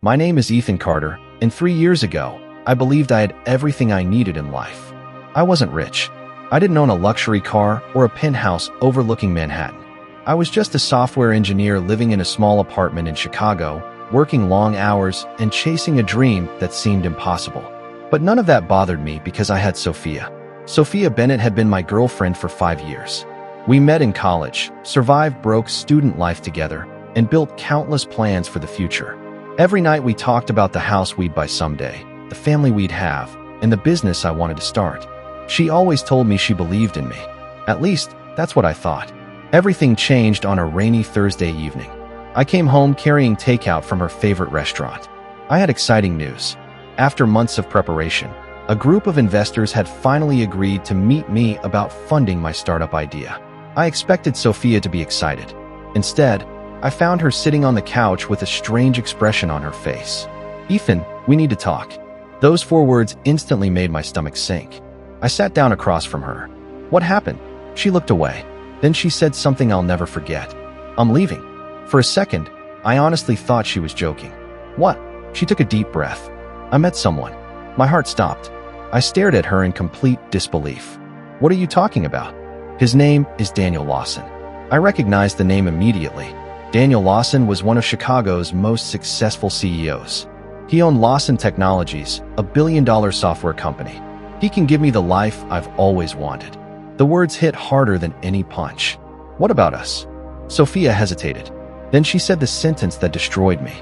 My name is Ethan Carter, and 3 years ago, I believed I had everything I needed in life. I wasn't rich. I didn't own a luxury car or a penthouse overlooking Manhattan. I was just a software engineer living in a small apartment in Chicago, working long hours and chasing a dream that seemed impossible. But none of that bothered me because I had Sophia. Sophia Bennett had been my girlfriend for 5 years. We met in college, survived broke student life together, and built countless plans for the future. Every night we talked about the house we'd buy someday, the family we'd have, and the business I wanted to start. She always told me she believed in me. At least, that's what I thought. Everything changed on a rainy Thursday evening. I came home carrying takeout from her favorite restaurant. I had exciting news. After months of preparation, a group of investors had finally agreed to meet me about funding my startup idea. I expected Sophia to be excited. Instead, I found her sitting on the couch with a strange expression on her face. "Ethan, we need to talk." Those 4 words instantly made my stomach sink. I sat down across from her. "What happened?" She looked away. Then she said something I'll never forget. "I'm leaving." For a second, I honestly thought she was joking. "What?" She took a deep breath. "I met someone." My heart stopped. I stared at her in complete disbelief. "What are you talking about?" "His name is Daniel Lawson." I recognized the name immediately. Daniel Lawson was one of Chicago's most successful CEOs. He owned Lawson Technologies, a billion-dollar software company. "He can give me the life I've always wanted." The words hit harder than any punch. "What about us?" Sophia hesitated. Then she said the sentence that destroyed me.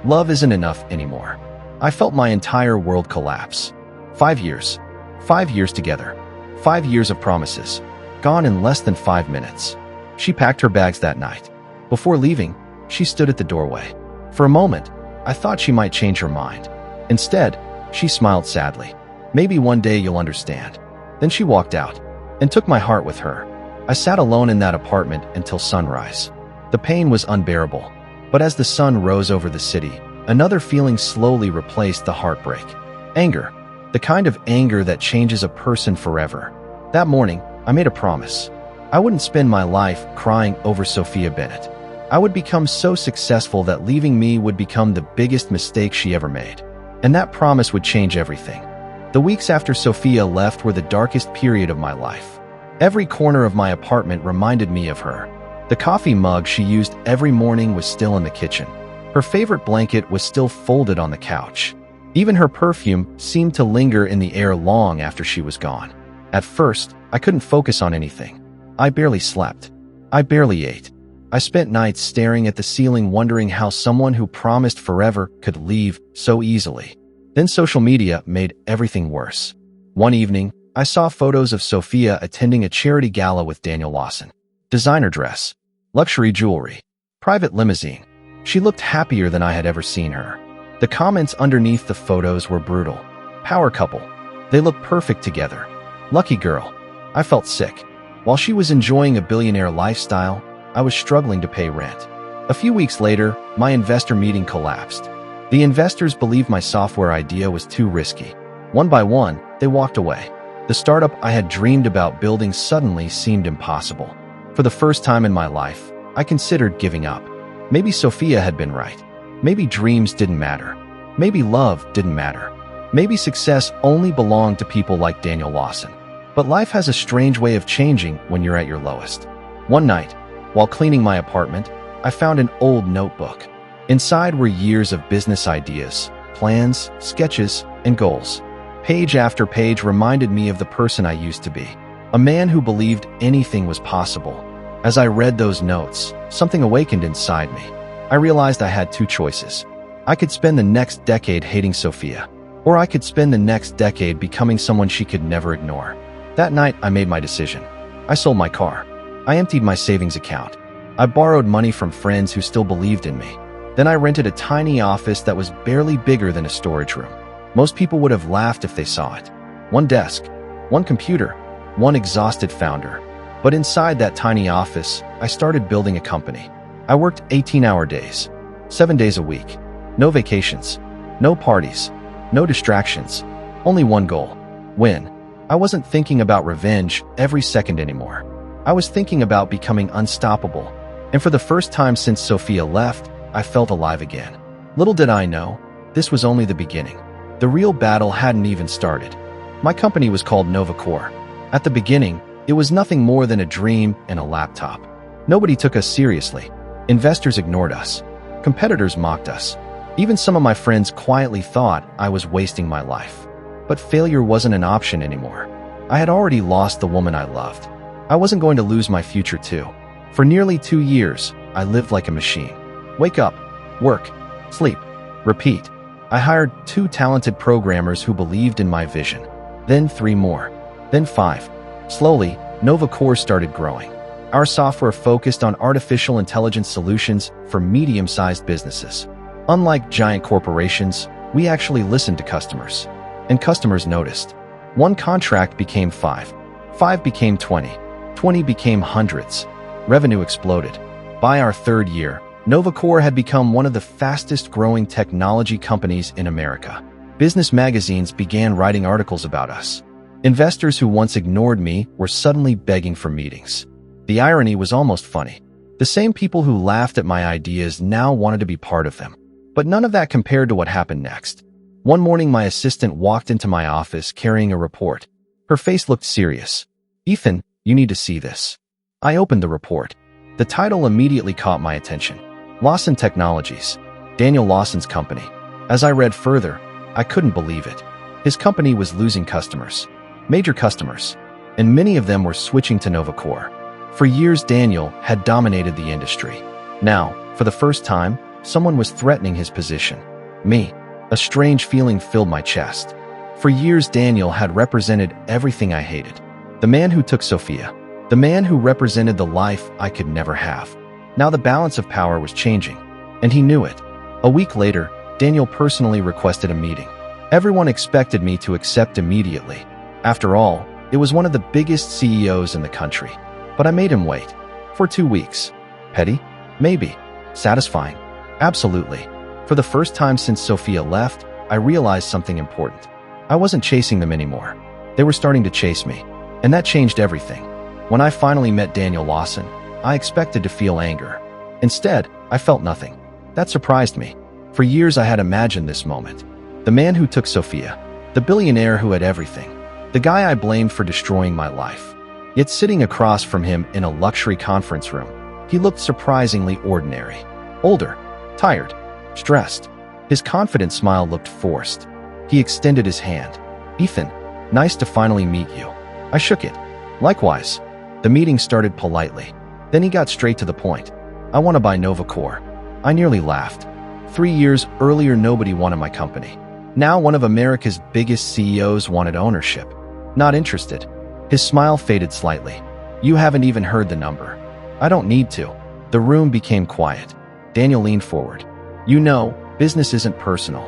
"Love isn't enough anymore." I felt my entire world collapse. 5 years. 5 years together. 5 years of promises. Gone in less than 5 minutes. She packed her bags that night. Before leaving, she stood at the doorway. For a moment, I thought she might change her mind. Instead, she smiled sadly. "Maybe one day you'll understand." Then she walked out and took my heart with her. I sat alone in that apartment until sunrise. The pain was unbearable, but as the sun rose over the city, another feeling slowly replaced the heartbreak. Anger. The kind of anger that changes a person forever. That morning, I made a promise. I wouldn't spend my life crying over Sophia Bennett. I would become so successful that leaving me would become the biggest mistake she ever made. And that promise would change everything. The weeks after Sophia left were the darkest period of my life. Every corner of my apartment reminded me of her. The coffee mug she used every morning was still in the kitchen. Her favorite blanket was still folded on the couch. Even her perfume seemed to linger in the air long after she was gone. At first, I couldn't focus on anything. I barely slept. I barely ate. I spent nights staring at the ceiling wondering how someone who promised forever could leave so easily. Then social media made everything worse. One evening, I saw photos of Sophia attending a charity gala with Daniel Lawson. Designer dress, luxury jewelry, private limousine. She looked happier than I had ever seen her. The comments underneath the photos were brutal. "Power couple. They look perfect together. Lucky girl." I felt sick. While she was enjoying a billionaire lifestyle, I was struggling to pay rent. A few weeks later, my investor meeting collapsed. The investors believed my software idea was too risky. One by one, they walked away. The startup I had dreamed about building suddenly seemed impossible. For the first time in my life, I considered giving up. Maybe Sophia had been right. Maybe dreams didn't matter. Maybe love didn't matter. Maybe success only belonged to people like Daniel Lawson. But life has a strange way of changing when you're at your lowest. One night, while cleaning my apartment, I found an old notebook. Inside were years of business ideas, plans, sketches, and goals. Page after page reminded me of the person I used to be, a man who believed anything was possible. As I read those notes, something awakened inside me. I realized I had 2 choices. I could spend the next decade hating Sophia, or I could spend the next decade becoming someone she could never ignore. That night, I made my decision. I sold my car. I emptied my savings account. I borrowed money from friends who still believed in me. Then I rented a tiny office that was barely bigger than a storage room. Most people would have laughed if they saw it. One desk, one computer, one exhausted founder. But inside that tiny office, I started building a company. I worked 18-hour days, 7 days a week. No vacations, no parties, no distractions. Only one goal: win. I wasn't thinking about revenge every second anymore. I was thinking about becoming unstoppable. And for the first time since Sophia left, I felt alive again. Little did I know, this was only the beginning. The real battle hadn't even started. My company was called NovaCore. At the beginning, it was nothing more than a dream and a laptop. Nobody took us seriously. Investors ignored us. Competitors mocked us. Even some of my friends quietly thought I was wasting my life. But failure wasn't an option anymore. I had already lost the woman I loved. I wasn't going to lose my future too. For nearly 2 years, I lived like a machine. Wake up, work, sleep, repeat. I hired 2 talented programmers who believed in my vision. Then 3 more. Then 5. Slowly, NovaCore started growing. Our software focused on artificial intelligence solutions for medium-sized businesses. Unlike giant corporations, we actually listened to customers. And customers noticed. 1 contract became 5. 5 became 20. 20 became hundreds. Revenue exploded. By our 3rd year, NovaCore had become one of the fastest-growing technology companies in America. Business magazines began writing articles about us. Investors who once ignored me were suddenly begging for meetings. The irony was almost funny. The same people who laughed at my ideas now wanted to be part of them. But none of that compared to what happened next. One morning, my assistant walked into my office carrying a report. Her face looked serious. "Ethan, you need to see this." I opened the report. The title immediately caught my attention. Lawson Technologies, Daniel Lawson's company. As I read further, I couldn't believe it. His company was losing customers, major customers, and many of them were switching to NovaCore. For years, Daniel had dominated the industry. Now, for the first time, someone was threatening his position. Me. A strange feeling filled my chest. For years, Daniel had represented everything I hated. The man who took Sophia. The man who represented the life I could never have. Now the balance of power was changing, and he knew it. A week later, Daniel personally requested a meeting. Everyone expected me to accept immediately. After all, it was one of the biggest CEOs in the country. But I made him wait. For 2 weeks. Petty? Maybe. Satisfying? Absolutely. For the first time since Sophia left, I realized something important. I wasn't chasing them anymore. They were starting to chase me. And that changed everything. When I finally met Daniel Lawson, I expected to feel anger. Instead, I felt nothing. That surprised me. For years I had imagined this moment. The man who took Sophia. The billionaire who had everything. The guy I blamed for destroying my life. Yet sitting across from him in a luxury conference room, he looked surprisingly ordinary. Older. Tired. Stressed. His confident smile looked forced. He extended his hand. "Ethan, nice to finally meet you." I shook it. "Likewise." The meeting started politely. Then he got straight to the point. "I want to buy NovaCore." I nearly laughed. 3 years earlier, nobody wanted my company. Now one of America's biggest CEOs wanted ownership. Not interested. His smile faded slightly. "You haven't even heard the number." "I don't need to." The room became quiet. Daniel leaned forward. "You know, business isn't personal."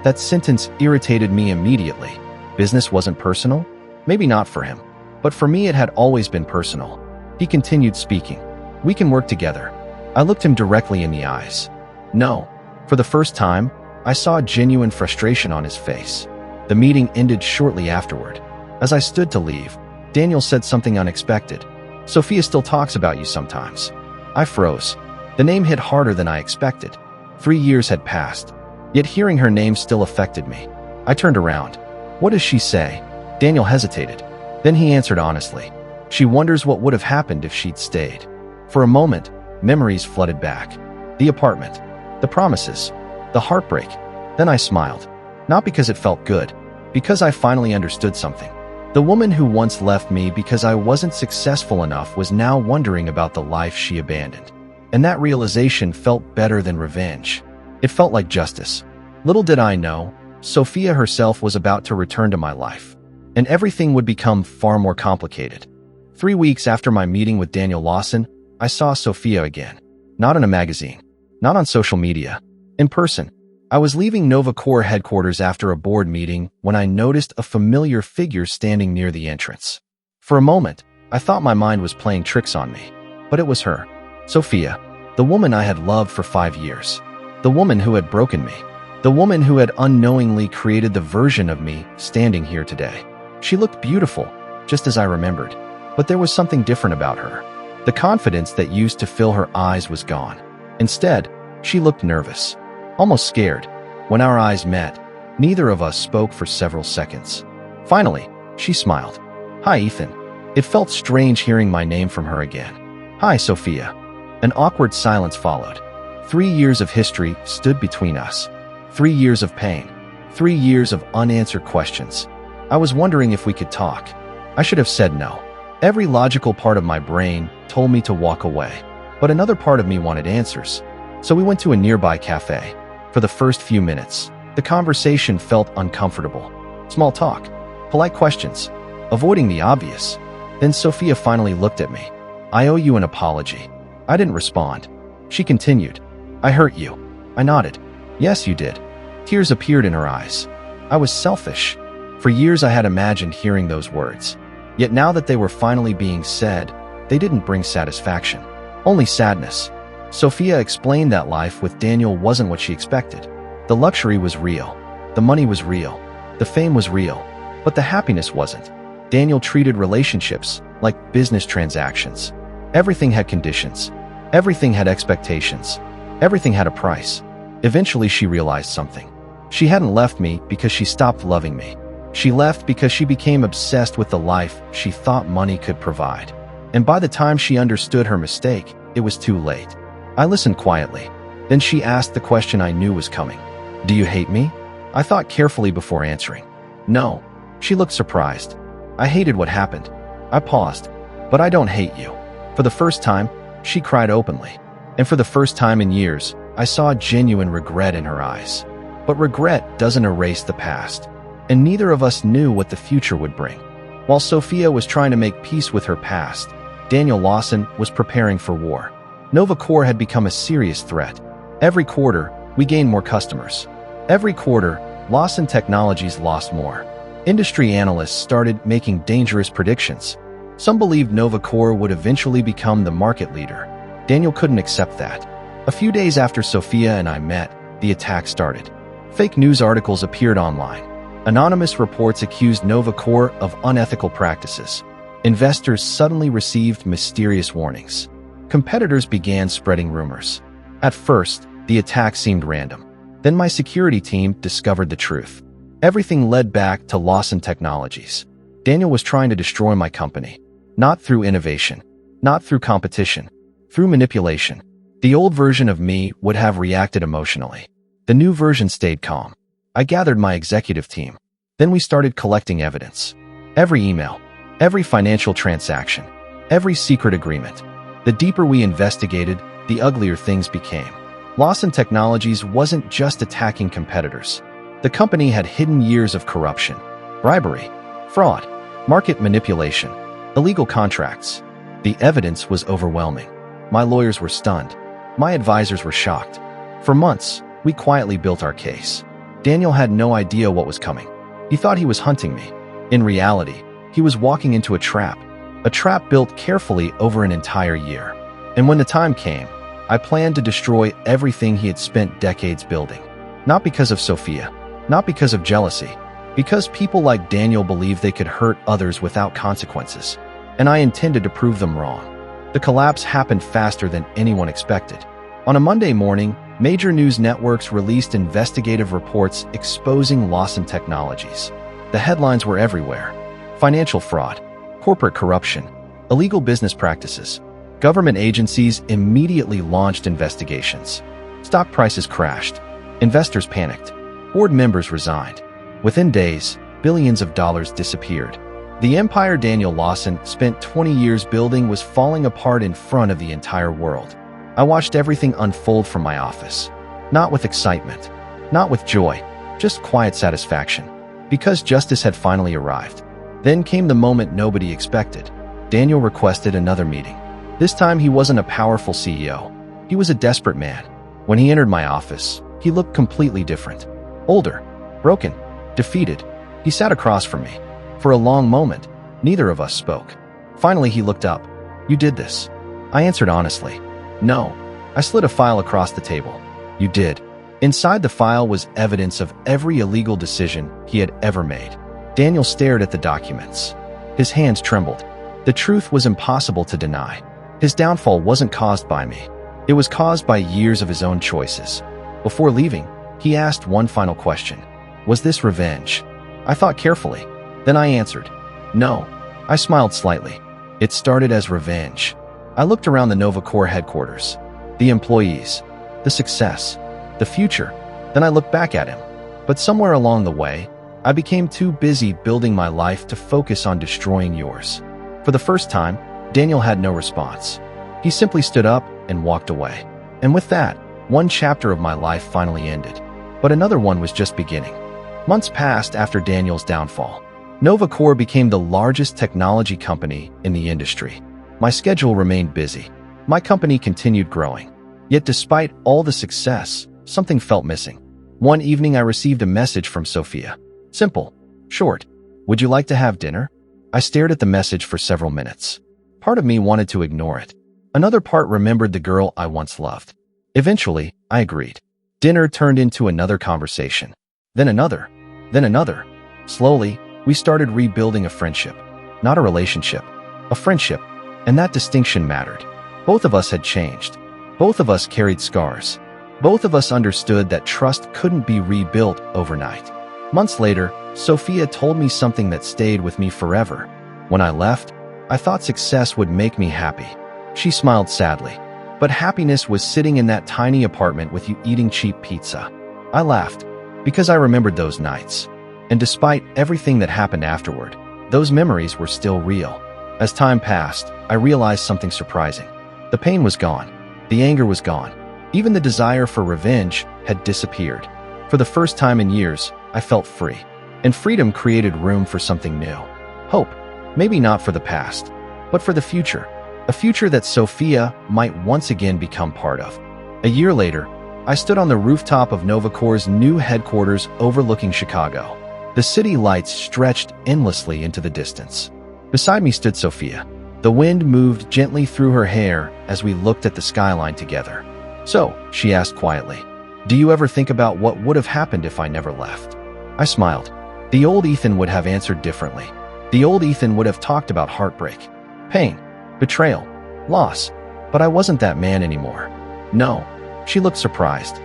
That sentence irritated me immediately. Business wasn't personal? Maybe not for him. But for me, it had always been personal. He continued speaking. "We can work together." I looked him directly in the eyes. "No." For the first time, I saw genuine frustration on his face. The meeting ended shortly afterward. As I stood to leave, Daniel said something unexpected. "Sophia still talks about you sometimes." I froze. The name hit harder than I expected. 3 years had passed, yet hearing her name still affected me. I turned around. "What does she say?" Daniel hesitated. Then he answered honestly. "She wonders what would have happened if she'd stayed." For a moment, memories flooded back. The apartment, the promises, the heartbreak. Then I smiled. Not because it felt good, because I finally understood something. The woman who once left me because I wasn't successful enough was now wondering about the life she abandoned. And that realization felt better than revenge. It felt like justice. Little did I know, Sophia herself was about to return to my life. And everything would become far more complicated. 3 weeks after my meeting with Daniel Lawson, I saw Sophia again. Not in a magazine. Not on social media. In person. I was leaving NovaCore headquarters after a board meeting when I noticed a familiar figure standing near the entrance. For a moment, I thought my mind was playing tricks on me. But it was her. Sophia. The woman I had loved for 5 years. The woman who had broken me. The woman who had unknowingly created the version of me standing here today. She looked beautiful, just as I remembered. But there was something different about her. The confidence that used to fill her eyes was gone. Instead, she looked nervous. Almost scared. When our eyes met, neither of us spoke for several seconds. Finally, she smiled. "Hi, Ethan." It felt strange hearing my name from her again. "Hi, Sophia." An awkward silence followed. 3 years of history stood between us. 3 years of pain. 3 years of unanswered questions. I was wondering if we could talk. I should have said no. Every logical part of my brain told me to walk away, but another part of me wanted answers. So we went to a nearby cafe. For the first few minutes, the conversation felt uncomfortable. Small talk, polite questions, avoiding the obvious. Then Sophia finally looked at me. "I owe you an apology." I didn't respond. She continued. "I hurt you." I nodded. "Yes, you did." Tears appeared in her eyes. I was selfish. For years I had imagined hearing those words. Yet now that they were finally being said, they didn't bring satisfaction. Only sadness. Sophia explained that life with Daniel wasn't what she expected. The luxury was real. The money was real. The fame was real. But the happiness wasn't. Daniel treated relationships like business transactions. Everything had conditions. Everything had expectations. Everything had a price. Eventually she realized something. She hadn't left me because she stopped loving me. She left because she became obsessed with the life she thought money could provide. And by the time she understood her mistake, it was too late. I listened quietly. Then she asked the question I knew was coming. "Do you hate me?" I thought carefully before answering. "No." She looked surprised. "I hated what happened." I paused. "But I don't hate you." For the first time, she cried openly. And for the first time in years, I saw genuine regret in her eyes. But regret doesn't erase the past. And neither of us knew what the future would bring. While Sophia was trying to make peace with her past, Daniel Lawson was preparing for war. NovaCore had become a serious threat. Every quarter, we gained more customers. Every quarter, Lawson Technologies lost more. Industry analysts started making dangerous predictions. Some believed NovaCore would eventually become the market leader. Daniel couldn't accept that. A few days after Sophia and I met, the attack started. Fake news articles appeared online. Anonymous reports accused NovaCore of unethical practices. Investors suddenly received mysterious warnings. Competitors began spreading rumors. At first, the attack seemed random. Then my security team discovered the truth. Everything led back to Lawson Technologies. Daniel was trying to destroy my company. Not through innovation. Not through competition. Through manipulation. The old version of me would have reacted emotionally. The new version stayed calm. I gathered my executive team. Then we started collecting evidence. Every email. Every financial transaction. Every secret agreement. The deeper we investigated, the uglier things became. Lawson Technologies wasn't just attacking competitors. The company had hidden years of corruption, bribery, fraud, market manipulation, illegal contracts. The evidence was overwhelming. My lawyers were stunned. My advisors were shocked. For months, we quietly built our case. Daniel had no idea what was coming. He thought he was hunting me. In reality, he was walking into a trap built carefully over an entire year. And when the time came, I planned to destroy everything he had spent decades building. Not because of Sophia, not because of jealousy, because people like Daniel believed they could hurt others without consequences. And I intended to prove them wrong. The collapse happened faster than anyone expected. On a Monday morning, major news networks released investigative reports exposing Lawson Technologies. The headlines were everywhere. Financial fraud, corporate corruption, illegal business practices. Government agencies immediately launched investigations. Stock prices crashed. Investors panicked. Board members resigned. Within days, billions of dollars disappeared. The empire Daniel Lawson spent 20 years building was falling apart in front of the entire world. I watched everything unfold from my office. Not with excitement, not with joy, just quiet satisfaction. Because justice had finally arrived. Then came the moment nobody expected. Daniel requested another meeting. This time he wasn't a powerful CEO. He was a desperate man. When he entered my office, he looked completely different. Older, broken, defeated. He sat across from me. For a long moment, neither of us spoke. Finally, he looked up. "You did this." I answered honestly. "No." I slid a file across the table. "You did." Inside the file was evidence of every illegal decision he had ever made. Daniel stared at the documents. His hands trembled. The truth was impossible to deny. His downfall wasn't caused by me. It was caused by years of his own choices. Before leaving, He asked one final question. Was this revenge? I thought carefully. Then I answered, no. I smiled slightly. It started as revenge. I looked around the NovaCore headquarters, the employees, the success, the future. Then I looked back at him. But somewhere along the way, I became too busy building my life to focus on destroying yours. For the first time, Daniel had no response. He simply stood up and walked away. And with that, one chapter of my life finally ended. But another one was just beginning. Months passed after Daniel's downfall. NovaCore became the largest technology company in the industry. My schedule remained busy. My company continued growing. Yet despite all the success, something felt missing. One evening I received a message from Sophia. Simple, short. Would you like to have dinner? I stared at the message for several minutes. Part of me wanted to ignore it. Another part remembered the girl I once loved. Eventually, I agreed. Dinner turned into another conversation. Then another. Then another. Slowly, we started rebuilding a friendship. Not a relationship. A friendship. And that distinction mattered. Both of us had changed. Both of us carried scars. Both of us understood that trust couldn't be rebuilt overnight. Months later, Sophia told me something that stayed with me forever. When I left, I thought success would make me happy. She smiled sadly. But happiness was sitting in that tiny apartment with you eating cheap pizza. I laughed, because I remembered those nights. And despite everything that happened afterward, those memories were still real. As time passed, I realized something surprising. The pain was gone. The anger was gone. Even the desire for revenge had disappeared. For the first time in years, I felt free. And freedom created room for something new. Hope. Maybe not for the past, but for the future. A future that Sophia might once again become part of. A year later, I stood on the rooftop of NovaCore's new headquarters overlooking Chicago. The city lights stretched endlessly into the distance. Beside me stood Sophia. The wind moved gently through her hair as we looked at the skyline together. So, she asked quietly, do you ever think about what would have happened if I never left? I smiled. The old Ethan would have answered differently. The old Ethan would have talked about heartbreak, pain, betrayal, loss. But I wasn't that man anymore. No. She looked surprised.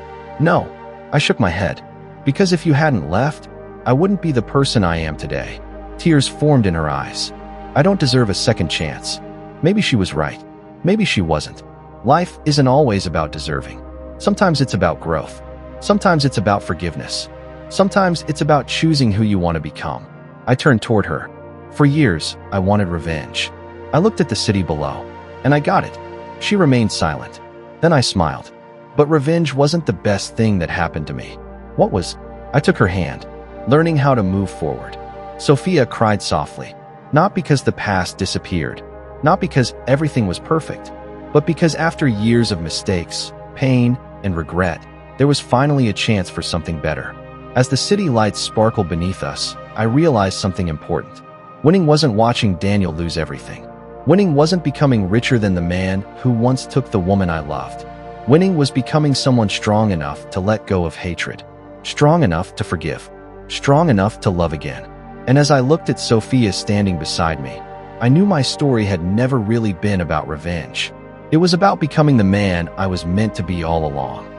No. I shook my head. Because if you hadn't left, I wouldn't be the person I am today. Tears formed in her eyes. I don't deserve a second chance. Maybe she was right. Maybe she wasn't. Life isn't always about deserving. Sometimes it's about growth. Sometimes it's about forgiveness. Sometimes it's about choosing who you want to become. I turned toward her. For years, I wanted revenge. I looked at the city below, and I got it. She remained silent. Then I smiled. But revenge wasn't the best thing that happened to me. What was? I took her hand, learning how to move forward. Sophia cried softly. Not because the past disappeared, not because everything was perfect, but because after years of mistakes, pain, and regret, there was finally a chance for something better. As the city lights sparkled beneath us, I realized something important. Winning wasn't watching Daniel lose everything. Winning wasn't becoming richer than the man who once took the woman I loved. Winning was becoming someone strong enough to let go of hatred, strong enough to forgive, strong enough to love again. And as I looked at Sophia standing beside me, I knew my story had never really been about revenge. It was about becoming the man I was meant to be all along.